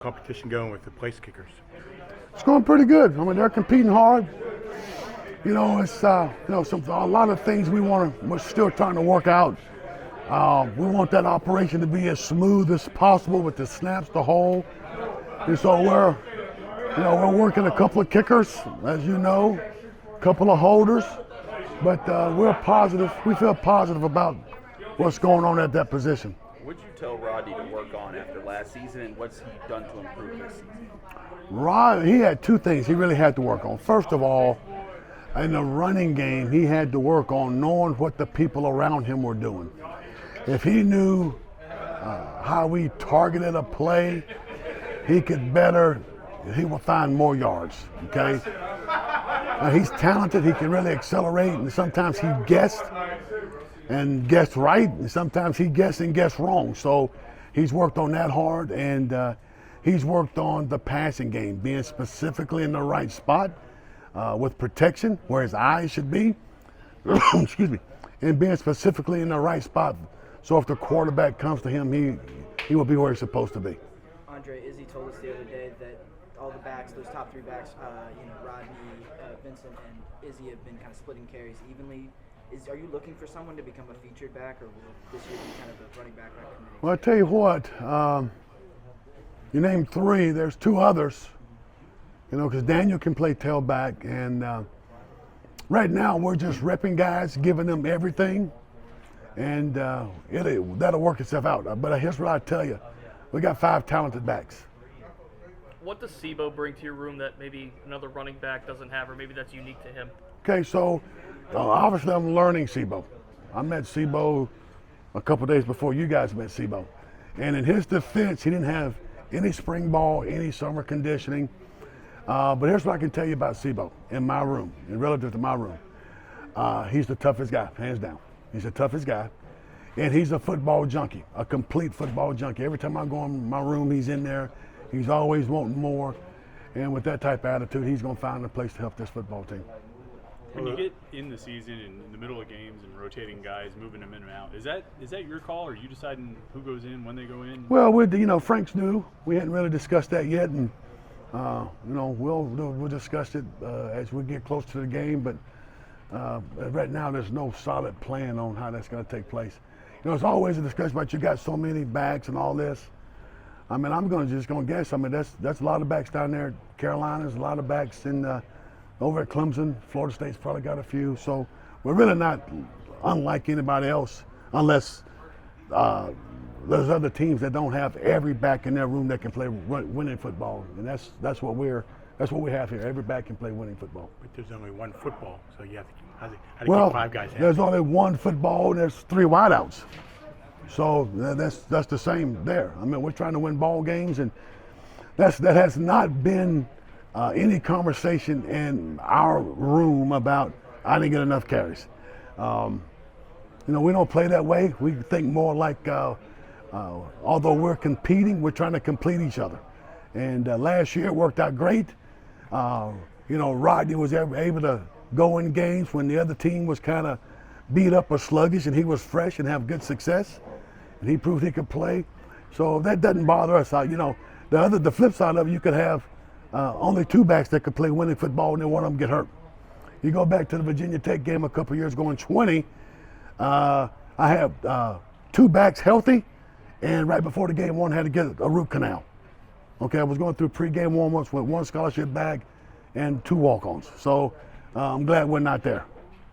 competition going with the place kickers? It's going pretty good. I mean, they're competing hard. You know, it's a lot of things we're still trying to work out. We want that operation to be as smooth as possible with the snaps, the hole. And so we're working a couple of kickers, as you know, a couple of holders, but we're positive. We feel positive about what's going on at that position. What did you tell Rodney to work on after last season, and what's he done to improve this season? Rod, he had two things he really had to work on. First of all, in the running game, he had to work on knowing what the people around him were doing. If he knew how we targeted a play, he will find more yards, okay? He's talented, he can really accelerate, and sometimes he guessed right, and sometimes he guessed and guessed wrong. So he's worked on that hard, and he's worked on the passing game, being specifically in the right spot with protection where his eyes should be, excuse me, and being specifically in the right spot. So if the quarterback comes to him, he will be where he's supposed to be. Andre, Izzy told us the other day that all the backs, those top three backs, Rodney, Vincent, and Izzy have been kind of splitting carries evenly. Are you looking for someone to become a featured back, or will this year be kind of a running back committee? Well, I tell you what, you named three. There's two others, because Daniel can play tailback, and right now we're just repping guys, giving them everything, and that'll work itself out. But here's what I tell you: we got 5 talented backs. What does Sebo bring to your room that maybe another running back doesn't have, or maybe that's unique to him? Okay, so obviously I'm learning Sebo. I met Sebo a couple days before you guys met Sebo. And in his defense, he didn't have any spring ball, any summer conditioning. But here's what I can tell you about Sebo in my room, and relative to my room. He's the toughest guy, hands down. He's the toughest guy. And he's a football junkie, a complete football junkie. Every time I go in my room, he's in there. He's always wanting more. And with that type of attitude, he's going to find a place to help this football team. When you get in the season and in the middle of games and rotating guys, moving them in and out, is that your call, or are you deciding who goes in, when they go in? Well, Frank's new. We hadn't really discussed that yet, and we'll discuss it as we get closer to the game. But right now, there's no solid plan on how that's going to take place. It's always a discussion about you got so many backs and all this. I mean, I'm just going to guess. I mean, that's a lot of backs down there. Carolina's a lot of backs in. Over at Clemson, Florida State's probably got a few. So we're really not unlike anybody else, unless there's other teams that don't have every back in their room that can play winning football, and that's what we have here. Every back can play winning football. But there's only one football, so you have to how do you Well, keep 5 guys happy? there's only one football, and there's 3 wideouts. So that's the same there. I mean, we're trying to win ball games, and that has not been any conversation in our room about I didn't get enough carries. We don't play that way. We think more like although we're competing, we're trying to complete each other. And last year it worked out great. Rodney was able to go in games when the other team was kind of beat up or sluggish, and he was fresh and have good success. And he proved he could play. So that doesn't bother us. The flip side of it, you could have only 2 backs that could play winning football, and then one of them get hurt. You go back to the Virginia Tech game a couple years ago in 20, I had 2 backs healthy, and right before the game, one had to get a root canal. Okay, I was going through pregame warm-ups with 1 scholarship back and 2 walk-ons. So I'm glad we're not there.